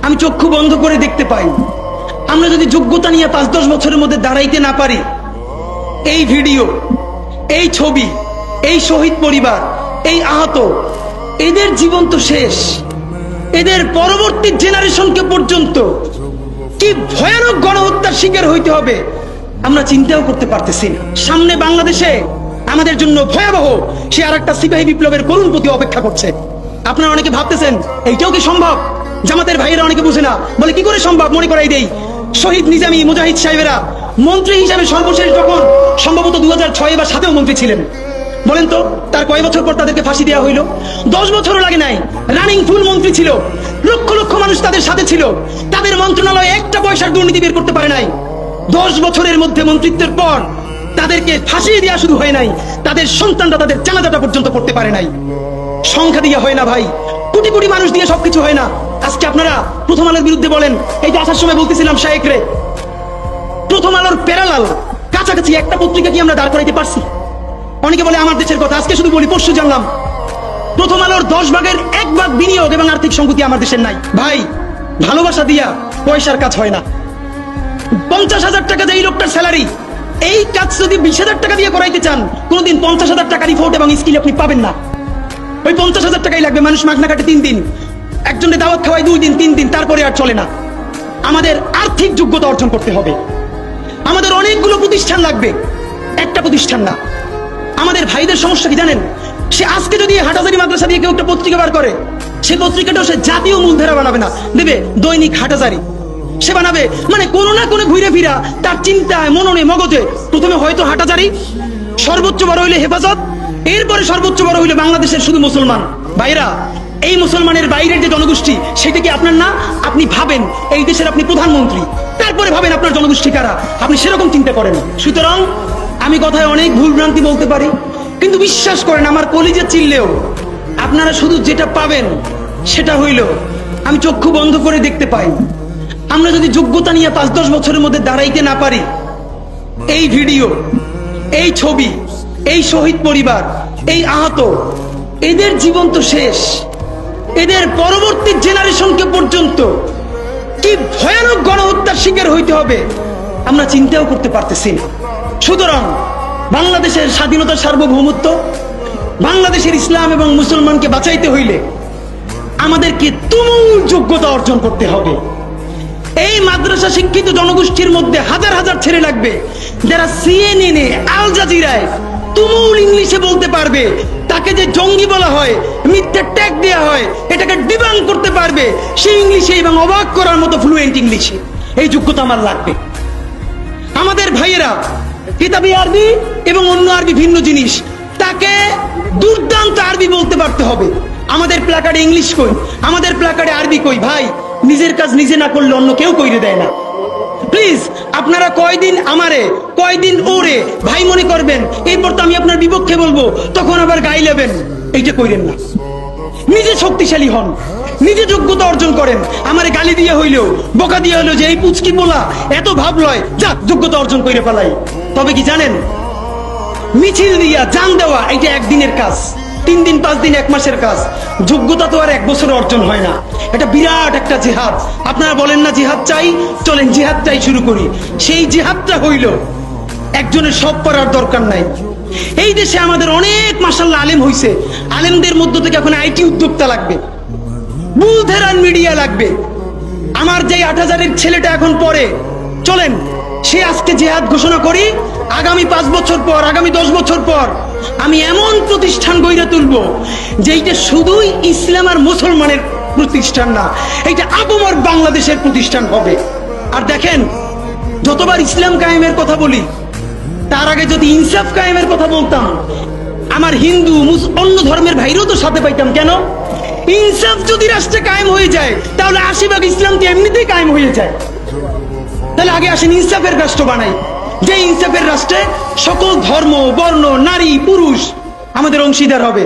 আমি চক্ষু বন্ধ করে দেখতে পাই। আমরা যদি যোগ্যতা নিয়ে 5-10 বছরের মধ্যে দাঁড়াইতে না পারি, এই ভিডিও, এই ছবি, এই শহীদ পরিবার, এই আহত, এদের জীবন তো শেষ। এদের পরবর্তী জেনারেশনকে পর্যন্ত কি ভয়ানক গণহত্যার শিকার হইতে হবে আমরা চিন্তাও করতে পারতেছি না। সামনে বাংলাদেশে আমাদের জন্য ভয়াবহ সে আর একটা সিপাহী বিপ্লবের করুণ প্রতি অপেক্ষা করছে। আপনারা অনেকে ভাবতেছেন এইটাও কি সম্ভব? জামাতের ভাইয়েরা অনেকে বুঝে না, বলে কি করে সম্ভব? মনে করাই দেই, শহীদ নিজামী মুজাহিদ সাহেবেরা মন্ত্রী হিসাবে সর্বশেষ যখন সম্ভবত 2006 বা 2007 মন্ত্রী ছিলেন, বলেন তো তার কয় বছর পর তাদেরকে ফাঁসি দেওয়া হইল? 10 বছরও লাগে নাই। রানিং ফুল মন্ত্রী ছিল, লক্ষ লক্ষ মানুষ তাদের সাথে ছিল, তাদের মন্ত্রণালয়ে একটা পয়সার দুর্নীতি বের করতে পারে নাই। 10 বছরের মধ্যে মন্ত্রিত্বের পর তাদেরকে ফাঁসি দেওয়া শুরু হয় নাই, তাদের সন্তানরা তাদের জানাজাটা পর্যন্ত করতে পারে নাই। সংখ্যা দিয়ে হয় না ভাই, কোটি কোটি মানুষ দিয়ে সবকিছু হয় না। আজকে আপনারা প্রথম আলোর বিরুদ্ধে বলেন, এই যে আসার সময় বলতেছিলাম শায়েক রে, প্রথম আলোর প্যারালাল কাছাকাছি একটা পত্রিকা কি আমরা দাঁড় করাইতে পারছি? অনেকে বলে আমার দেশের কথা, আজকে শুধু বলি, পরশু জানলাম প্রথম আলোর 10 ভাগের 1 ভাগ বিনিয়োগ এবং আর্থিক সংগতি আমার দেশের নাই। ভাই, ভালোবাসা দিয়া পয়সার কাজ হয় না। 50,000 টাকা যে এই লোকটার স্যালারি, এই কাজ যদি 20,000 টাকা দিয়ে করাইতে চান, কোনদিন 50,000 টাকা রিপোর্ট এবং স্কিল আপনি পাবেন না। ওই 50,000 টাকাই লাগবে। মানুষ মাগনা কাটে 3 দিন, একজনের দাওয়াত খাওয়ায় 2 দিন 3 দিন, তারপরে আর চলে না। আমাদের আর্থিক যোগ্যতা অর্জন করতে হবে। আমাদের অনেকগুলো প্রতিষ্ঠান লাগবে, একটা প্রতিষ্ঠান না। আমাদের ভাইদের সমস্যা কি জানেন? সে আজকে যদি হাটহাজারী মাদ্রাসা দিয়ে কেউ একটা পত্রিকা বার করে, সে পত্রিকাটাও সে জাতীয় মূলধারা বানাবে না, দেবে দৈনিক হাটহাজারী। সে বানাবে মানে কোনো না কোনো ঘুরে ফিরা তার চিন্তায়, মননে, মগজে প্রথমে হয়তো হাটহাজারী, সর্বোচ্চ বড় হইলে হেফাজত, এরপরে সর্বোচ্চ বড় হইলে বাংলাদেশের শুধু মুসলমান। ভাইরা, এই মুসলমানের বাইরের যে জনগোষ্ঠী, সেটা কি আপনার না? আপনি ভাবেন এই দেশের আপনি প্রধানমন্ত্রী, তারপরে ভাবেন আপনার জনগোষ্ঠী কারা, আপনি সেরকম চিন্তা করেন। সুতরাং আমি কথায় অনেক ভুলভ্রান্তি বলতে পারি, কিন্তু বিশ্বাস করেন আমার কলিজা চিল্লেও আপনারা শুধু যেটা পাবেন সেটা হইল আমি চক্ষু বন্ধ করে দেখতে পাই। আমরা যদি যোগ্যতা নিয়ে 5-10 বছরের মধ্যে দাঁড়াইতে না পারি, এই ভিডিও, এই ছবি, এই শহীদ পরিবার, এই আহত, এদের জীবন তো শেষ। এদের পরবর্তী জেনারেশনকে পর্যন্ত কি ভয়ানক গণহত্যার শিকার হইতে হবে আমরা চিন্তাও করতে পারতেছি না। সুতরাং বাংলাদেশের স্বাধীনতা, সার্বভৌমত্ব, বাংলাদেশের ইসলাম এবং মুসলমানকে বাঁচাইতে হইলে আমাদেরকে তুমুল যোগ্যতা অর্জন করতে হবে। এই মাদ্রাসা শিক্ষিত জনগোষ্ঠীর মধ্যে হাজার হাজার ছেলে লাগবে যারা CNN-এ, আল জাজিরায় তুমুল ইংলিশে বলতে পারবে। তাকে যে জঙ্গি বলা হয়, মিথ্যা ট্যাগ দেওয়া হয়, এটাকে ডিবাঙ্ক করতে পারবে সেই ইংলিশে এবং অবাক করার মতো ফ্লুয়েন্ট ইংলিশে। এই যোগ্যতা আমার লাগবে। আমাদের ভাইয়েরা কিতাবি আরবি এবং অন্য আরবি ভিন্ন জিনিস, তাকে দুর্দান্ত আরবি বলতে পারতে হবে। আমাদের প্ল্যাকার্ডে ইংলিশ কই, আমাদের প্ল্যাকার্ডে আরবি কই। ভাই, নিজের কাজ নিজে না করলে অন্য কেউ কইরে দেয় না। প্লিজ আপনারা কয়দিন আমারে, কয়দিন ওরে ভাই মনে করবেন, এরপর তো আমি আপনার বিপক্ষে বলবো, তখন আবার গাই লেবেন, এইটা কইরেন না। নিজে শক্তিশালী হন, নিজে যোগ্যতা অর্জন করেন। আমারে গালি দিয়ে হইলেও, বোকা দিয়ে হইলেও যে এই পুচকি বলা এত ভাব লয়, যা যোগ্যতা অর্জন করে ফেলাই। তবে কি জানেন, মিছিল দিয়া জান দেওয়া এটা একদিনের কাজ, 3 দিন 5 দিন 1 মাসের কাজ। যোগ্যতা তো আর 1 বছরে অর্জন হয় না। এটা বিরাট একটা জিহাদ। আপনারা বলেন না জিহাদ চাই, চলেন জিহাদটাই শুরু করি। সেই জিহাদটা হইল একজনের সব করার দরকার নাই। এই দেশে আমাদের অনেক মাশাআল্লাহ আলেম হইছে, আলেমদের মধ্য থেকে এখন IT উদ্যোক্তা লাগবে, বুলধেরান মিডিয়া লাগবে। আমার যে 8,000-এর ছেলেটা এখন পড়ে, চলেন সে আজকে জিহাদ ঘোষণা করি। আগামী 5 বছর পর, আগামী 10 বছর পর আমি এমন প্রতিষ্ঠান গড়ে তুলবো যেইটা শুধুই ইসলাম আর মুসলমানের প্রতিষ্ঠান না, এইটা আপামর বাংলাদেশের প্রতিষ্ঠান হবে। আর দেখেন, যতবার ইসলাম কায়েমের কথা বলি, তার আগে যদি ইনসাফ কায়েমের কথা বলতাম, আমার হিন্দু অন্য ধর্মের ভাইরাও তো সাথে পাইতাম। কেন? ইনসাফ যদি রাষ্ট্রে কায়েম হয়ে যায়, তাহলে 80% ইসলাম তো এমনিতেই কায়েম হয়ে যায়। তাহলে আগে আসেন ইনসাফের রাষ্ট্র বানাই, যে ইনসাফের রাষ্ট্রে সকল ধর্ম, বর্ণ, নারী, পুরুষ আমাদের অংশীদার হবে।